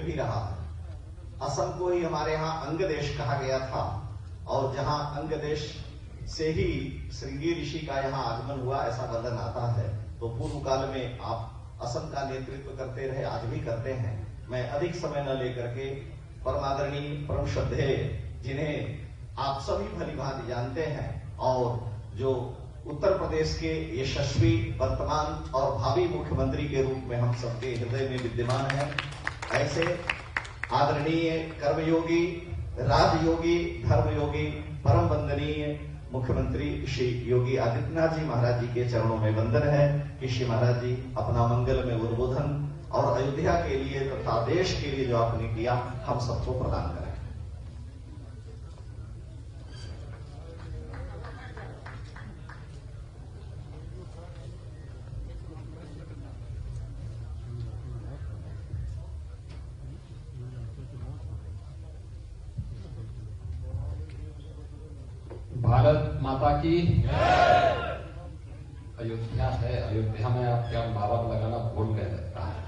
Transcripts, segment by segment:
भी रहा है। असम को ही हमारे यहाँ अंग देश कहा गया था और जहां अंग देश से ही श्रृंगी ऋषि का यहाँ आगमन हुआ ऐसा वर्णन आता है। तो पूर्व काल में आप असम का नेतृत्व करते रहे, आज भी करते हैं। मैं अधिक समय न लेकर के परमादरणीय परम श्रद्धेय जिन्हें आप सभी भली भांति जानते हैं और जो उत्तर प्रदेश के यशस्वी वर्तमान और भावी मुख्यमंत्री के रूप में हम सबके हृदय में विद्यमान हैं, ऐसे आदरणीय कर्मयोगी, राजयोगी, धर्मयोगी, परम वंदनीय मुख्यमंत्री श्री योगी आदित्यनाथ जी महाराज जी के चरणों में वंदन है कि श्री महाराज जी अपना मंगल में उद्बोधन और अयोध्या के लिए तथा देश के लिए जो आपने किया हम सबको प्रदान करें। भारत माता की अयोध्या है। अयोध्या में आप क्या नारा लगाना भूल गए लगता है।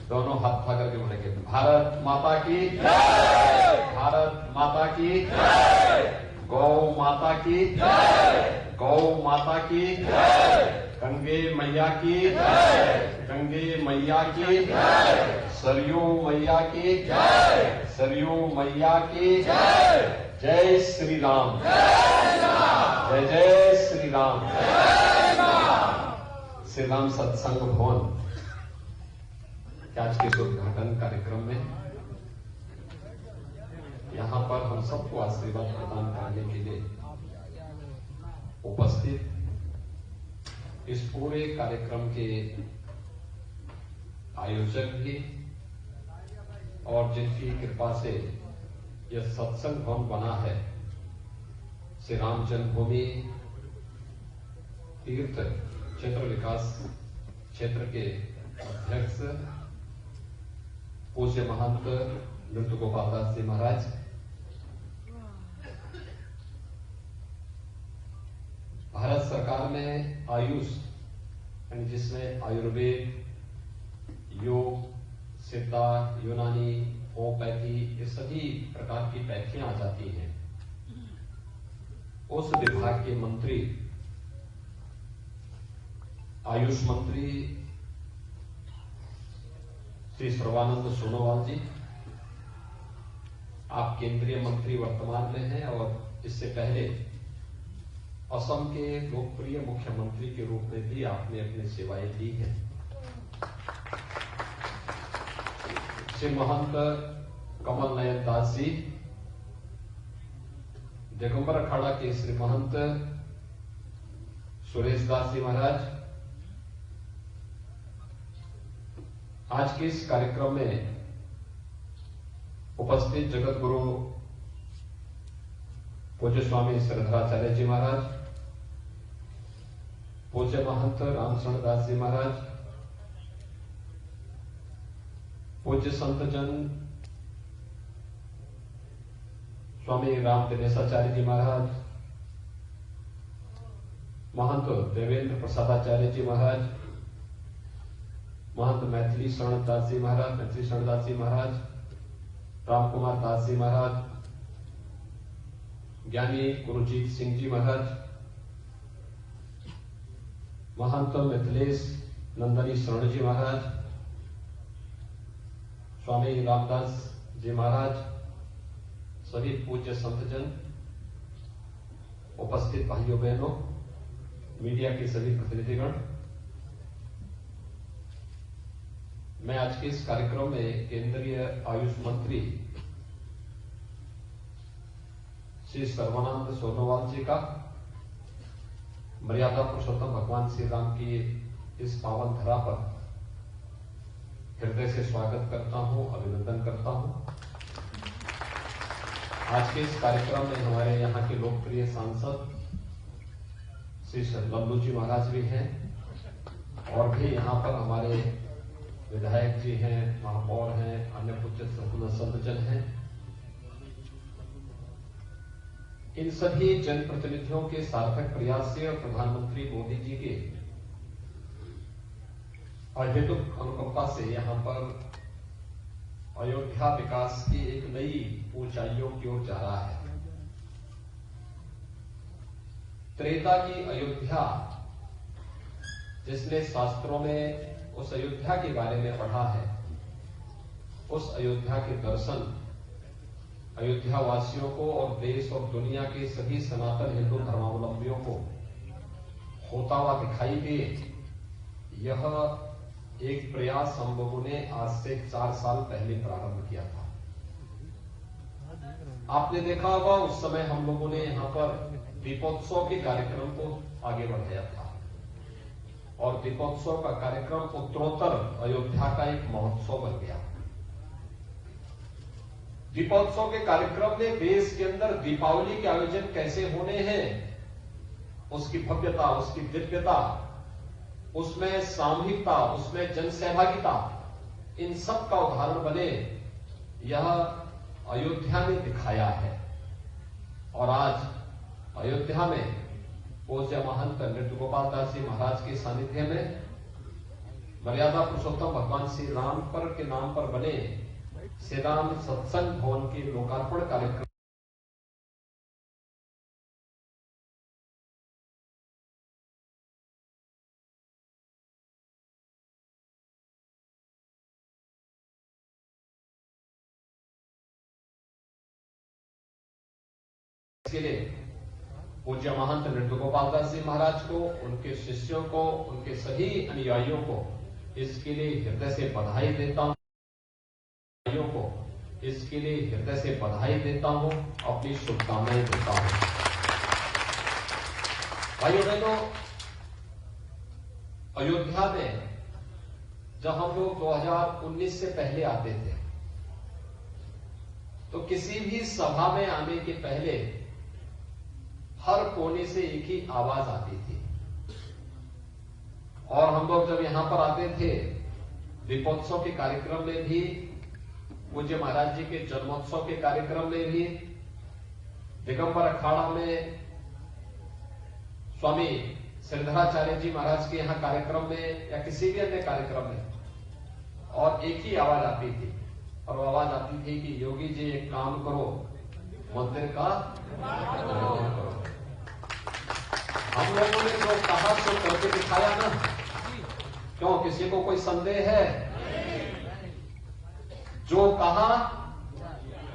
दोनों हाथ उठा करके बोलेंगे भारत माता की, भारत माता की, गौ माता की, गौ माता की, गंगे मैया की, गंगे मैया की, सरयू मैया की, सरयू मैया की, जय श्री राम, जय जय श्री राम। श्री राम सत्संग भवन के आज के इस उद्घाटन कार्यक्रम में यहां पर हम सबको आशीर्वाद प्रदान करने के लिए उपस्थित इस पूरे कार्यक्रम के आयोजक भी और जिनकी कृपा से यह सत्संग भवन बना है, श्री राम जन्मभूमि तीर्थ क्षेत्र विकास क्षेत्र के अध्यक्ष पूज्य महंत नृत्य गोपाल दास जी महाराज, भारत सरकार में आयुष यानी जिसमें आयुर्वेद, योग, सिद्धा, यूनानी, होम्योपैथी ये सभी प्रकार की पैथियां आ जाती हैं, उस विभाग के मंत्री आयुष मंत्री श्री सर्बानंद सोनोवाल जी, आप केंद्रीय मंत्री वर्तमान में हैं और इससे पहले असम के लोकप्रिय मुख्यमंत्री के रूप में भी आपने अपनी सेवाएं दी हैं। श्री महंत कमल नयन दास जी, दिगंबर अखाड़ा के श्री महंत सुरेश दास जी महाराज, आज के इस कार्यक्रम में उपस्थित जगत गुरु पूज्य स्वामी श्रीधराचार्य जी महाराज, पूज्य महंत रामचरण दास जी महाराज, पूज्य संत जन स्वामी राम दिनेशाचार्य जी महाराज, महंत देवेंद्र प्रसादाचार्य जी महाराज, महंत मैथिली शरण दास जी महाराज, मैथिली शरण दास जी महाराज, राम कुमार दास जी महाराज, ज्ञानी गुरुजीत सिंह जी महाराज, महंत मिथिलेश नंदनी शरण जी महाराज, स्वामी रामदास जी महाराज, सभी पूज्य संतजन, उपस्थित भाइयों बहनों, मीडिया के सभी प्रतिनिधिगण, मैं आज के इस कार्यक्रम में केंद्रीय आयुष मंत्री श्री सर्बानंद सोनोवाल जी का मर्यादा पुरुषोत्तम भगवान श्री राम की इस पावन धरा पर हृदय से स्वागत करता हूं, अभिनंदन करता हूं। आज के इस कार्यक्रम में हमारे यहाँ के लोकप्रिय सांसद श्री लल्लू जी महाराज भी हैं और भी यहाँ पर हमारे विधायक जी हैं, महापौर हैं, अन्य पूज्य संतजन हैं। इन सभी जनप्रतिनिधियों के सार्थक प्रयास से और प्रधानमंत्री मोदी जी के अहेतुक अनुकंपा से यहाँ पर अयोध्या विकास की एक नई ऊंचाइयों की ओर जा रहा है। त्रेता की अयोध्या, जिसने शास्त्रों में उस अयोध्या के बारे में पढ़ा है, उस अयोध्या के दर्शन अयोध्या वासियों को और देश और दुनिया के सभी सनातन हिंदू धर्मावलंबियों को होता हुआ दिखाई दे, यह एक प्रयास हम लोगों ने आज से 4 साल पहले प्रारंभ किया था। आपने देखा होगा उस समय हम लोगों ने यहां पर दीपोत्सव के कार्यक्रम को आगे बढ़ाया था और दीपोत्सव का कार्यक्रम उत्तरोत्तर अयोध्या का एक महोत्सव बन गया। दीपोत्सव के कार्यक्रम में देश के अंदर दीपावली के आयोजन कैसे होने हैं, उसकी भव्यता, उसकी दिव्यता, उसमें सामूहिकता, उसमें जनसहभागिता, इन सब का उदाहरण बने, यह अयोध्या ने दिखाया है। और आज अयोध्या में पूज्य महंत नृत्य गोपाल दास जी महाराज के सानिध्य में मर्यादा पुरुषोत्तम भगवान श्री राम पर के नाम पर बने श्री राम सत्संग भवन के लोकार्पण कार्यक्रम के लिए पूज्य महंत नृत्य गोपाल दास जी महाराज को, उनके शिष्यों को, उनके सभी अनुयायियों को इसके लिए हृदय से बधाई देता हूं। इसके लिए हृदय से बधाई देता हूं, अपनी शुभकामनाएं देता हूं। भाइयों बहनों, अयोध्या में जब हम लोग 2019 से पहले आते थे तो किसी भी सभा में आने के पहले हर कोने से एक ही आवाज आती थी और हम लोग जब यहां पर आते थे दीपोत्सव के कार्यक्रम में भी, पूज्य महाराज जी के जन्मोत्सव के कार्यक्रम में भी, दिगंबर अखाड़ा में स्वामी श्रीधराचार्य जी महाराज के यहां कार्यक्रम में या किसी भी अन्य कार्यक्रम में, और एक ही आवाज आती थी और वो आवाज आती थी कि योगी जी एक काम करो, मंदिर का निर्माण करो। हम लोगों ने जो कहा सो करके दिखाया ना, क्यों किसी को कोई संदेह है? जो कहा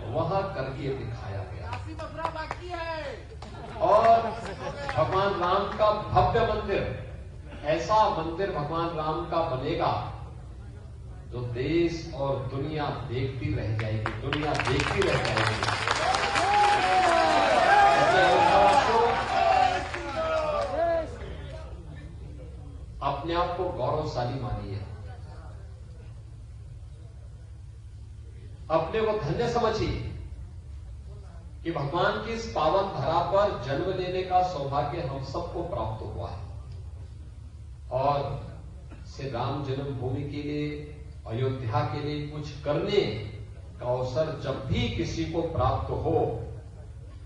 वहां करके दिखाया गया। और भगवान राम का भव्य मंदिर, ऐसा मंदिर भगवान राम का बनेगा जो देश और दुनिया देखती रह जाएगी, दुनिया देखती रह जाएगी। अपने आप को गौरवशाली मानिए, अपने को धन्य समझिए कि भगवान की इस पावन धरा पर जन्म लेने का सौभाग्य हम सबको प्राप्त हुआ है। और श्री राम जन्मभूमि के लिए, अयोध्या के लिए कुछ करने का अवसर जब भी किसी को प्राप्त हो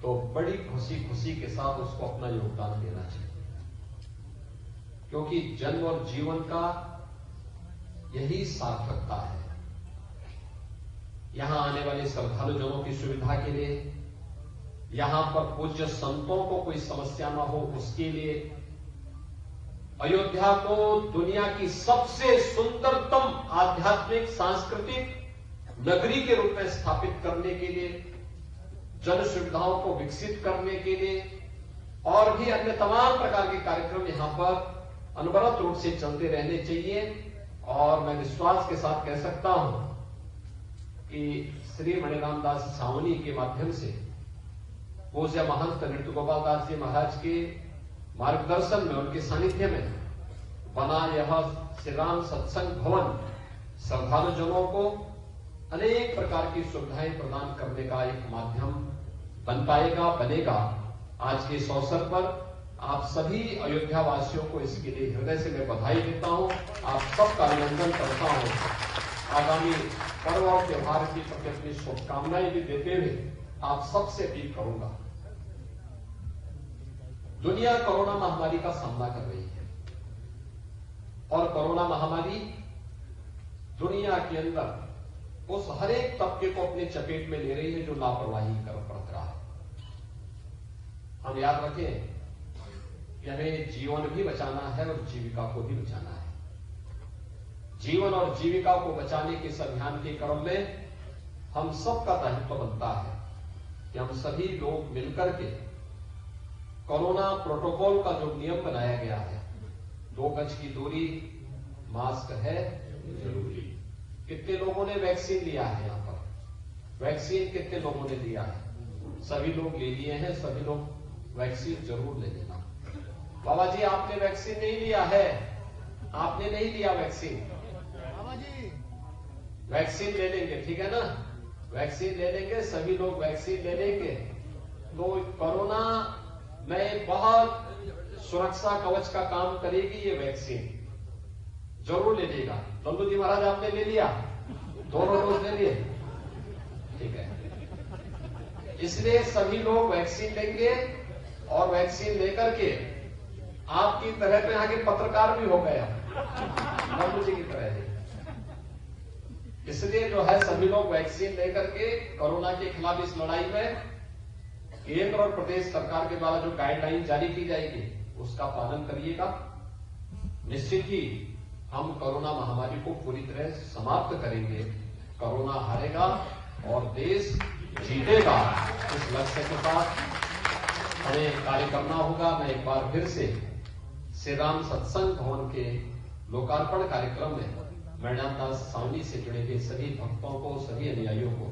तो बड़ी खुशी खुशी के साथ उसको अपना योगदान देना चाहिए, क्योंकि जन्म और जीवन का यही सार्थकता है। यहां आने वाले श्रद्धालुजनों की सुविधा के लिए, यहां पर पूज्य संतों को कोई समस्या ना हो उसके लिए, अयोध्या को दुनिया की सबसे सुंदरतम आध्यात्मिक सांस्कृतिक नगरी के रूप में स्थापित करने के लिए, जन सुविधाओं को विकसित करने के लिए और भी अन्य तमाम प्रकार के कार्यक्रम यहां पर अनवरत रूप से चलते रहने चाहिए। और मैं विश्वास के साथ कह सकता हूं कि श्री मणिराम दास सावनी के माध्यम से पूज्य महंत नृत्य गोपाल दास जी महाराज के मार्गदर्शन में, उनके सानिध्य में बना यह श्री राम सत्संग भवन श्रद्धालुजनों को अनेक प्रकार की सुविधाएं प्रदान करने का एक माध्यम बन पाएगा, बनेगा। आज के इस अवसर पर आप सभी अयोध्या वासियों को इसके लिए हृदय से मैं बधाई देता हूं, आप सबका अभिनंदन करता हूं। आगामी पर्व और त्योहार की प्रति अपनी शुभकामनाएं भी देते हुए आप सबसे अपील करूंगा, दुनिया कोरोना महामारी का सामना कर रही है और कोरोना महामारी दुनिया के अंदर उस हर एक तबके को अपने चपेट में ले रही है जो लापरवाही कर बरत रहा है। हम याद रखें कि हमें जीवन भी बचाना है और जीविका को भी बचाना है। जीवन और जीविका को बचाने के इस अभियान के क्रम में हम सबका दायित्व बनता है कि हम सभी लोग मिलकर के कोरोना प्रोटोकॉल का जो नियम बनाया गया है, 2 गज की दूरी, मास्क है जरूरी। कितने लोगों ने वैक्सीन लिया है? यहां पर वैक्सीन कितने लोगों ने लिया है? सभी लोग ले लिए हैं। सभी लोग वैक्सीन जरूर ले लेना। बाबा जी, आपने वैक्सीन नहीं लिया है? आपने नहीं लिया वैक्सीन? बाबा जी वैक्सीन ले लेंगे, ठीक है ना? वैक्सीन ले लेंगे, सभी लोग वैक्सीन ले लेंगे तो कोरोना में बहुत सुरक्षा कवच का काम करेगी ये वैक्सीन। जरूर ले लेगा। लल्लू जी महाराज, आपने ले लिया? दोनों डोज ले लिए? ठीक है। इसलिए सभी लोग वैक्सीन लेंगे और वैक्सीन लेकर के आपकी तरह पे आगे पत्रकार भी हो गया लल्लू जी की तरह ही। इसलिए जो है सभी लोग वैक्सीन लेकर के कोरोना के खिलाफ इस लड़ाई में केंद्र और प्रदेश सरकार के द्वारा जो गाइडलाइन जारी की जाएगी उसका पालन करिएगा। निश्चित ही हम कोरोना महामारी को पूरी तरह समाप्त करेंगे। कोरोना हारेगा और देश जीतेगा। इस लक्ष्य के साथ हमें कार्य करना होगा। मैं एक बार फिर से श्री राम सत्संग भवन के लोकार्पण कार्यक्रम में मणिनाथ दास सावनी से जुड़े हुए सभी भक्तों को, सभी अनुयायियों को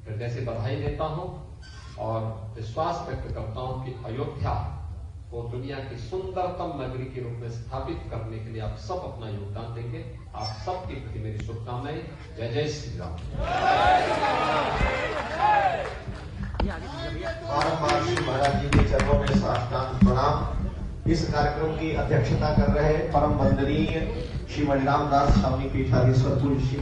हृदय से बधाई देता हूं और विश्वास व्यक्त करता हूं कि अयोध्या को दुनिया की सुंदरतम नगरी के रूप में स्थापित करने के लिए आप सब अपना योगदान देंगे। आप सबके प्रति मेरी शुभकामनाएं। जय जय श्री राम। बारंबार श्री महाराज जी के चरणों में साष्टांग प्रणाम। इस कार्यक्रम की अध्यक्षता कर रहे परम वंदनीय श्री मणिराम दास सावनी पीठाधीश्वर पूज्य श्री